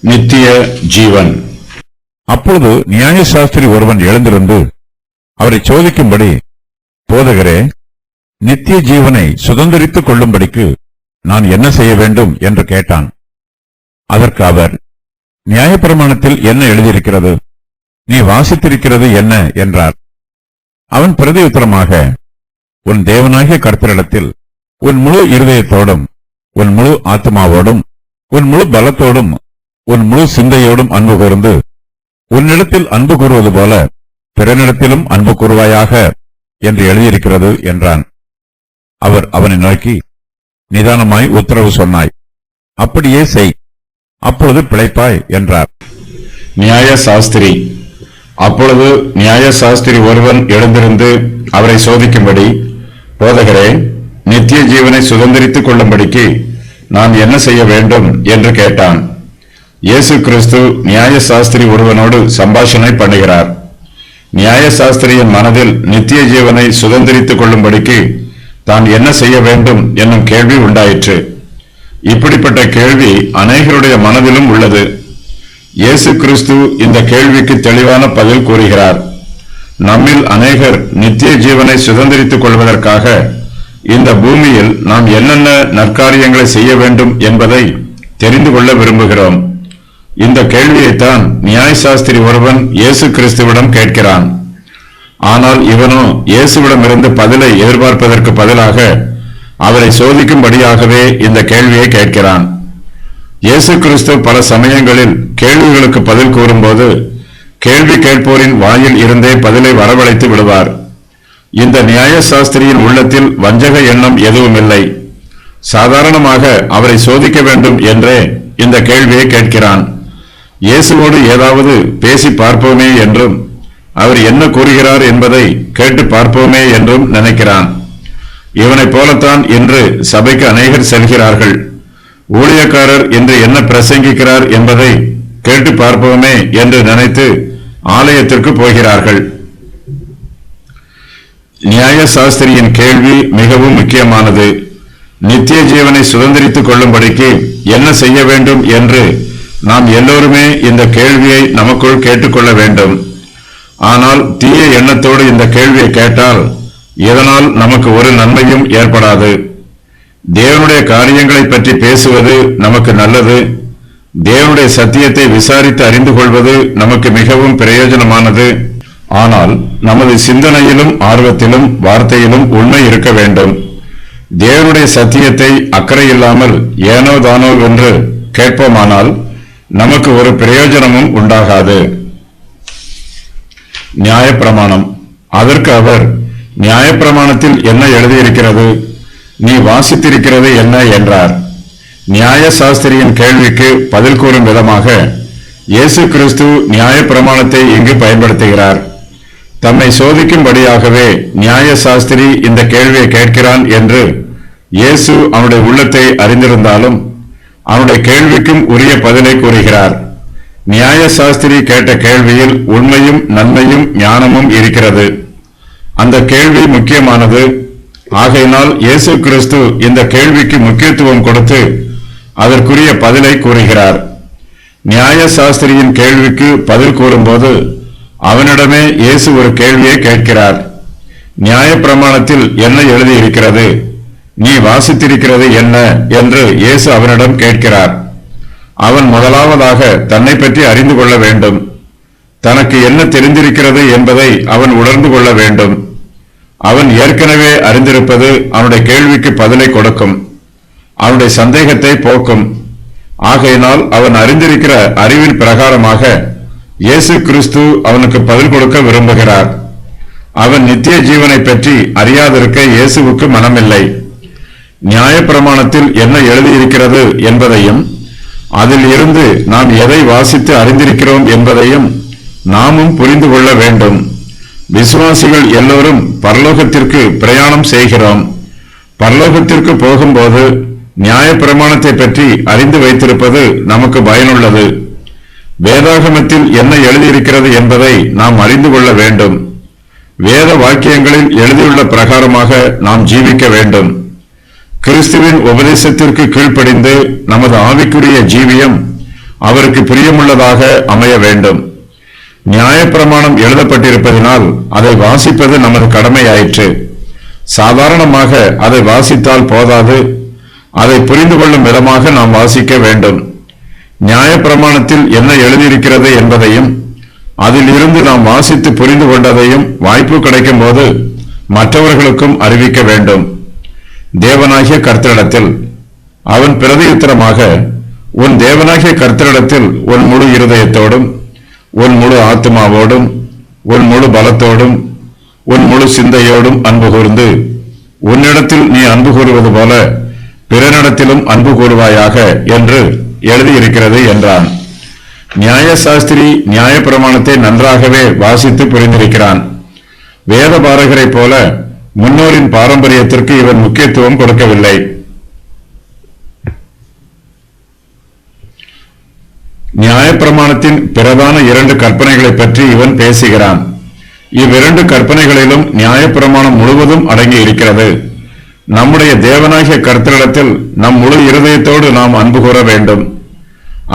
நித்திய ஜீவன். அப்பொழுது நியாயசாஸ்திரி ஒருவன் எழுந்திருந்து அவரை சோதிக்கும்படி, போதகரே, நித்திய ஜீவனை சுதந்திரித்துக் கொள்ளும்படிக்கு நான் என்ன செய்ய வேண்டும் என்று கேட்டான். அதற்கு அவர், நியாயப்பிரமாணத்தில் என்ன எழுதியிருக்கிறது? நீ வாசித்திருக்கிறது என்ன என்றார். அவன் பிரதியுத்தரமாக, உன் தேவனாகிய கர்த்தரிடத்தில் உன் முழு இருதயத்தோடும், உன் முழு ஆத்மாவோடும், உன் முழு பலத்தோடும், உன் முழு சிந்தையோடும் அன்பு கூர்ந்து, உன்னிடத்தில் அன்பு கூறுவது போல பிறனிடத்திலும் அன்பு கூறுவாயாக என்று எழுதியிருக்கிறது என்றான். அவர் அவனை நோக்கி, நிதானமாய் உத்தரவு சொன்னாய், அப்படியே செய், அப்பொழுது பிழைப்பாய் என்றார். நியாயசாஸ்திரி. அப்பொழுது நியாயசாஸ்திரி ஒருவன் எழுந்திருந்து அவரை சோதிக்கும்படி, போதகரே, நித்திய ஜீவனை சுதந்திரித்துக் கொள்ளும்படிக்கு நான் என்ன செய்ய வேண்டும் என்று கேட்டான். இயேசு கிறிஸ்து நியாயசாஸ்திரி ஒருவனோடு சம்பாஷணை பண்ணுகிறார். நியாயசாஸ்திரியின் மனதில் நித்திய ஜீவனை சுதந்திரித்துக் கொள்ளும்படிக்கு தான் என்ன செய்ய வேண்டும் என்னும் கேள்வி உண்டாயிற்று. இப்படிப்பட்ட கேள்வி அநேகருடைய மனதிலும் உள்ளது. இயேசு கிறிஸ்து இந்த கேள்விக்கு தெளிவான பதில் கூறுகிறார். நம்மில் அநேகர் நித்திய ஜீவனை சுதந்திரித்துக் கொள்வதற்காக இந்த பூமியில் நாம் என்னென்ன நற்காரியங்களை செய்ய வேண்டும் என்பதை தெரிந்து கொள்ள விரும்புகிறோம். இந்த கேள்வியைத்தான் நியாயசாஸ்திரி ஒருவன் இயேசு கிறிஸ்துவிடம் கேட்கிறான். ஆனால் இவனோ இயேசுவிடமிருந்து பதிலை எதிர்பார்ப்பதற்கு பதிலாக அவரை சோதிக்கும்படியாகவே இந்த கேள்வியை கேட்கிறான். இயேசு கிறிஸ்து பல சமயங்களில் கேள்விகளுக்கு பதில் கூறும்போது கேள்வி கேட்போரின் வாயில் இருந்தே பதிலை வரவழைத்து விடுவார். இந்த நியாயசாஸ்திரியின் உள்ளத்தில் வஞ்சக எண்ணம் எதுவும் இல்லை. சாதாரணமாக அவரை சோதிக்க வேண்டும் என்றே இந்த கேள்வியை கேட்கிறான். இயேசுவோடு ஏதாவது பேசி பார்ப்போமே என்றும், அவர் என்ன கூறுகிறார் என்பதை கேட்டு பார்ப்போமே என்றும் நினைக்கிறான். இவனைப் போலத்தான் இன்று சபைக்கு அநேகர் செல்கிறார்கள். ஊழியக்காரர் இன்று என்ன பிரசங்கிக்கிறார் என்பதை கேட்டு பார்ப்போமே என்று நினைத்து ஆலயத்திற்கு போகிறார்கள். நியாயசாஸ்திரியின் கேள்வி மிகவும் முக்கியமானது. நித்திய ஜீவனை சுதந்திரித்துக் கொள்ளும்படிக்கு என்ன செய்ய வேண்டும் என்று நாம் எல்லோருமே இந்த கேள்வியை நமக்குள் கேட்டுக்கொள்ள வேண்டும். ஆனால் தீய எண்ணத்தோடு இந்த கேள்வியை கேட்டால் இதனால் நமக்கு ஒரு நன்மையும் ஏற்படாது. தேவனுடைய காரியங்களை பற்றி பேசுவது நமக்கு நல்லது. தேவனுடைய சத்தியத்தை விசாரித்து அறிந்து கொள்வது நமக்கு மிகவும் பிரயோஜனமானது. ஆனால் நமது சிந்தனையிலும் ஆர்வத்திலும் வார்த்தையிலும் உண்மை இருக்க வேண்டும். தேவனுடைய சத்தியத்தை அக்கறை இல்லாமல் ஏனோ தானோ என்று கேட்போமானால் நமக்கு ஒரு பிரயோஜனமும் உண்டாகாது. நியாயப்பிரமாணம். அதற்கு அவர், நியாயப்பிரமாணத்தில் என்ன எழுதியிருக்கிறது? நீ வாசித்திருக்கிறது என்ன என்றார். நியாயசாஸ்திரியின் கேள்விக்கு பதில் கூறும் விதமாக இயேசு கிறிஸ்து நியாயப்பிரமாணத்தை இங்கு பயன்படுத்துகிறார். தம்மை சோதிக்கும்படியாகவே நியாயசாஸ்திரி இந்த கேள்வியை கேட்கிறான் என்று இயேசு அவனுடைய உள்ளத்தை அறிந்திருந்தாலும் அவனுடைய கேள்விக்கும் உரிய பதிலை கூறுகிறார். நியாயசாஸ்திரி கேட்ட கேள்வியில் உண்மையும் நன்மையும் ஞானமும் இருக்கிறது. அந்த கேள்வி முக்கியமானது. ஆகையினால் இயேசு கிறிஸ்து இந்த கேள்விக்கு முக்கியத்துவம் கொடுத்து அதற்குரிய பதிலை கூறுகிறார். நியாயசாஸ்திரியின் கேள்விக்கு பதில் கூறும்போது அவனிடமே இயேசு ஒரு கேள்வியை கேட்கிறார். நியாயப்பிரமாணத்தில் என்ன எழுதியிருக்கிறது? நீ வாசித்திருக்கிறது என்ன என்று இயேசு அவனிடம் கேட்கிறார். அவன் முதலாவதாக தன்னை பற்றி அறிந்து கொள்ள வேண்டும். தனக்கு என்ன தெரிந்திருக்கிறது என்பதை அவன் உணர்ந்து கொள்ள வேண்டும். அவன் ஏற்கனவே அறிந்திருப்பது அவனுடைய கேள்விக்கு பதிலை கொடுக்கும், அவனுடைய சந்தேகத்தை போக்கும். ஆகையினால் அவன் அறிந்திருக்கிற அறிவின் பிரகாரமாக இயேசு கிறிஸ்து அவனுக்கு பதில் கொடுக்க விரும்புகிறார். அவன் நித்திய ஜீவனை பற்றி அறியாதிருக்க இயேசுவுக்கு மனமில்லை. நியாயப்பிரமாணத்தில் என்ன எழுதியிருக்கிறது என்பதையும் அதில் இருந்து நாம் எதை வாசித்து அறிந்திருக்கிறோம் என்பதையும் நாமும் புரிந்து கொள்ள வேண்டும். விசுவாசிகள் எல்லோரும் பரலோகத்திற்கு பிரயாணம் செய்கிறோம். பரலோகத்திற்கு போகும்போது நியாயப்பிரமாணத்தை பற்றி அறிந்து வைத்திருப்பது நமக்கு பயனுள்ளது. வேதாகமத்தில் என்ன எழுதியிருக்கிறது என்பதை நாம் அறிந்து கொள்ள வேண்டும். வேத வாக்கியங்களில் எழுதியுள்ள பிரகாரமாக நாம் ஜீவிக்க வேண்டும். கிறிஸ்துவின் உபதேசத்திற்கு கீழ்ப்படிந்து நமது ஆவிக்குரிய ஜீவியம் அவருக்கு பிரியமுள்ளதாக அமைய வேண்டும். நியாயப்பிரமாணம் எழுதப்பட்டிருப்பதினால் அதை வாசிப்பது நமது கடமையாயிற்று. சாதாரணமாக அதை வாசித்தால் போதாது, அதை புரிந்து கொள்ளும் விதமாக நாம் வாசிக்க வேண்டும். நியாயப்பிரமாணத்தில் என்ன எழுதியிருக்கிறது என்பதையும் அதில் இருந்து நாம் வாசித்து புரிந்து கொண்டதையும் வாய்ப்பு கிடைக்கும் போது மற்றவர்களுக்கும் அறிவிக்க வேண்டும். தேவனாகிய கர்த்தரிடத்தில் அவன் பிரதியுத்தரமாக, உன் தேவனாகிய கர்த்தரிடத்தில் உன் முழு இருதயத்தோடும், உன் முழு ஆத்மாவோடும், உன் முழு பலத்தோடும், உன் முழு சிந்தையோடும் அன்பு கூர்ந்து, உன்னிடத்தில் நீ அன்பு கூறுவது போல பிறனிடத்திலும் அன்பு கூறுவாயாக என்று எழுதியிருக்கிறது என்றான். நியாயசாஸ்திரி நியாயப்பிரமாணத்தை நன்றாகவே வாசித்து புரிந்திருக்கிறான். வேதபாரகரைப் போல முன்னோரின் பாரம்பரியத்திற்கு இவன் முக்கியத்துவம் கொடுக்கவில்லை. நியாயப்பிரமாணத்தின் பிரதான 2 கற்பனைகளை பற்றி இவன் பேசுகிறான். இவ்விரண்டு கற்பனைகளிலும் நியாயப்பிரமாணம் முழுவதும் அடங்கி இருக்கிறது. நம்முடைய தேவனாகிய கர்த்தரிடத்தில் நம் முழு இருதயத்தோடு நாம் அன்பு கூற வேண்டும்.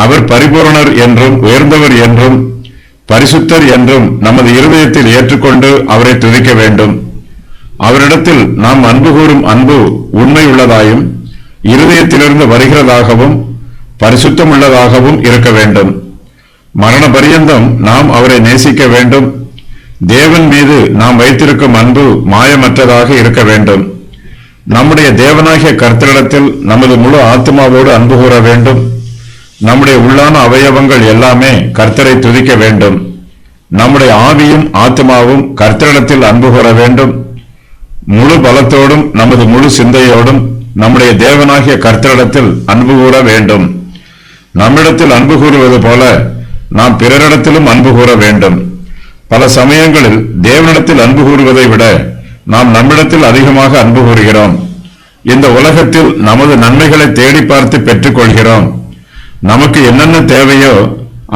அவர் பரிபூரணர் என்றும் உயர்ந்தவர் என்றும் பரிசுத்தர் என்றும் நமது இருதயத்தில் ஏற்றுக்கொண்டு அவரை துதிக்க வேண்டும். அவரிடத்தில் நாம் அன்பு கூறும் அன்பு உண்மை உள்ளதாயும் இருதயத்திலிருந்து வருகிறதாகவும் பரிசுத்தமுள்ளதாகவும் இருக்க வேண்டும். மரண பரியந்தம் நாம் அவரை நேசிக்க வேண்டும். தேவன் மீது நாம் வைத்திருக்கும் அன்பு மாயமற்றதாக இருக்க வேண்டும். நம்முடைய தேவனாகிய கர்த்தரிடத்தில் நமது முழு ஆத்மாவோடு அன்பு கூற வேண்டும். நம்முடைய உள்ளான அவயவங்கள் எல்லாமே கர்த்தரை துதிக்க வேண்டும். நம்முடைய ஆவியும் ஆத்மாவும் கர்த்தரிடத்தில் அன்பு கூற வேண்டும். முழு பலத்தோடும் நமது முழு சிந்தையோடும் நம்முடைய தேவனாகிய கர்த்தரிடத்தில் அன்பு கூற வேண்டும். நம்மிடத்தில் அன்பு கூறுவது போல நாம் பிறரிடத்திலும் அன்பு கூற வேண்டும். பல சமயங்களில் தேவனிடத்தில் அன்பு கூறுவதை விட நாம் நம்மிடத்தில் அதிகமாக அன்பு கூறுகிறோம். இந்த உலகத்தில் நமது நன்மைகளை தேடி பார்த்து பெற்றுக் கொள்கிறோம். நமக்கு என்னென்ன தேவையோ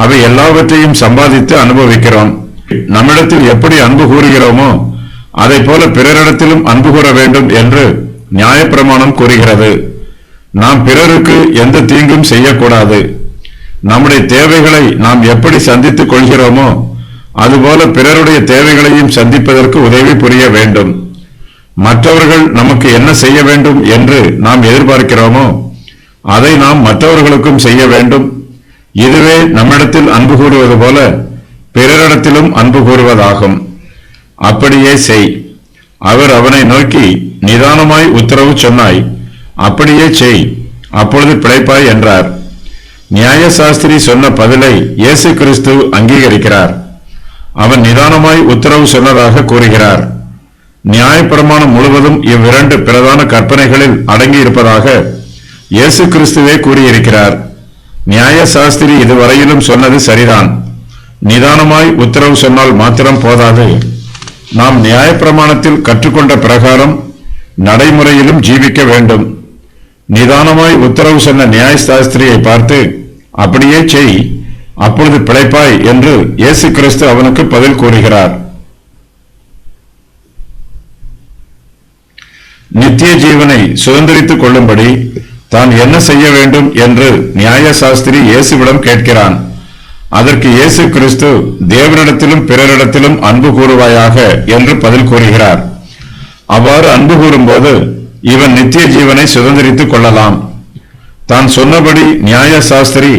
அவை எல்லாவற்றையும் சம்பாதித்து அனுபவிக்கிறோம். நம்மிடத்தில் எப்படி அன்பு கூறுகிறோமோ அதை போல பிறரிடத்திலும் அன்பு கூற வேண்டும் என்று நியாயப்பிரமாணம் கூறுகிறது. நாம் பிறருக்கு எந்த தீங்கும் செய்யக்கூடாது. நம்முடைய தேவைகளை நாம் எப்படி சந்தித்துக் கொள்கிறோமோ அதுபோல பிறருடைய தேவைகளையும் சந்திப்பதற்கு உதவி புரிய வேண்டும். மற்றவர்கள் நமக்கு என்ன செய்ய வேண்டும் என்று நாம் எதிர்பார்க்கிறோமோ அதை நாம் மற்றவர்களுக்கும் செய்ய வேண்டும். இதுவே நம்மிடத்தில் அன்பு கூறுவது போல பிறரிடத்திலும் அன்பு கூறுவதாகும். அப்படியே செய். அவர் அவனை நோக்கி, நிதானமாய் உத்தரவு சொன்னாய், அப்படியே செய், அப்பொழுது பிழைப்பாய் என்றார். நியாயசாஸ்திரி சொன்ன பதிலை இயேசு கிறிஸ்து அங்கீகரிக்கிறார். அவன் நிதானமாய் உத்தரவு சொன்னதாக கூறுகிறார். நியாயப்பிரமாணம் முழுவதும் இவ்விரண்டு பிரதான கற்பனைகளில் அடங்கி இருப்பதாக இயேசு கிறிஸ்துவே கூறியிருக்கிறார். நியாயசாஸ்திரி இதுவரையிலும் சொன்னது சரிதான். நிதானமாய் உத்தரவு சொன்னால் மாத்திரம் போதாது. நாம் நியாயப்பிரமாணத்தில் கற்றுக்கொண்ட பிரகாரம் நடைமுறையிலும் ஜீவிக்க வேண்டும். நிதானமாய் உத்தரவு சொன்ன நியாயசாஸ்திரியை பார்த்து, அப்படியே செய், அப்பொழுது பிழைப்பாய் என்று இயேசு கிறிஸ்து அவனுக்கு பதில் கூறுகிறார். நித்திய ஜீவனை சுதந்திரித்துக் கொள்ளும்படி தான் என்ன செய்ய வேண்டும் என்று நியாயசாஸ்திரி இயேசுவிடம் கேட்கிறான். அதற்கு இயேசு கிறிஸ்து, தேவனிடத்திலும் பிறரிடத்திலும் அன்பு கூறுவாயாக என்று பதில் கூறுகிறார். அவ்வாறு அன்பு கூறும்போது இவன் நித்திய ஜீவனை சுதந்திரித்துக் கொள்ளலாம். தான் சொன்னபடி நியாயசாஸ்திரி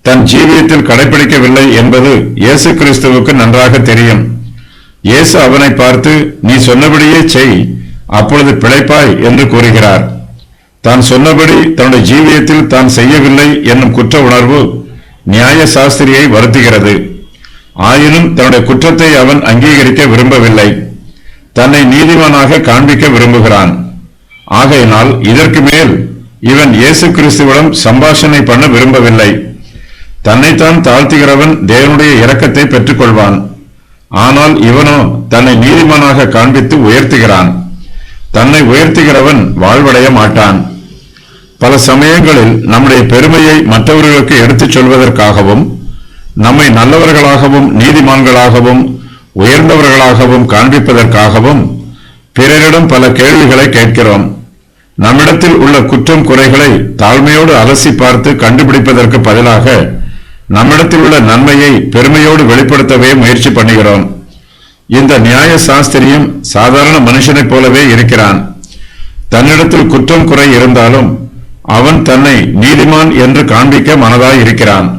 தன் ஜீவியத்தில் கடைபிடிக்கவில்லை என்பது இயேசு கிறிஸ்துவுக்கு நன்றாக தெரியும். இயேசு அவனை பார்த்து, நீ சொன்னபடியே செய், அப்பொழுது பிழைப்பாய் என்று கூறுகிறார். தான் சொன்னபடி தன்னுடைய ஜீவியத்தில் தான் செய்யவில்லை என்னும் குற்ற உணர்வு நியாயசாஸ்திரியை வருத்துகிறது. ஆயினும் தன்னுடைய குற்றத்தை அவன் அங்கீகரிக்க விரும்பவில்லை. தன்னை நீதிமானாக காண்பிக்க விரும்புகிறான். ஆகையினால் இதற்கு மேல் இவன் இயேசு கிறிஸ்துவிடம் சம்பாஷணை பண்ண விரும்பவில்லை. தன்னைத்தான் தாழ்த்துகிறவன் தேவனுடைய இரக்கத்தை பெற்றுக் கொள்வான். ஆனால் இவனோ தன்னை நீதிமானாக காண்பித்து உயர்த்துகிறான். தன்னை உயர்த்துகிறவன் வாழ்வடைய மாட்டான். பல சமயங்களில் நம்முடைய பெருமையை மற்றவர்களுக்கு எடுத்துச் சொல்வதற்காகவும் நம்மை நல்லவர்களாகவும் நீதிமான்களாகவும் உயர்ந்தவர்களாகவும் காண்பிப்பதற்காகவும் பிறரிடம் பல கேள்விகளை கேட்கிறோம். நம்மிடத்தில் உள்ள குற்றம் குறைகளை தாழ்மையோடு அலசி பார்த்து கண்டுபிடிப்பதற்கு பதிலாக நம்மிடத்தில் உள்ள நன்மையை பெருமையோடு வெளிப்படுத்தவே முயற்சி பண்ணுகிறோம். இந்த நியாய சாஸ்திரியும் சாதாரண மனுஷனைப் போலவே இருக்கிறான். தன்னிடத்தில் குற்றம் குறை இருந்தாலும் அவன் தன்னை நீதிமான் என்று காண்பிக்க மனதாய் இருக்கிறான்.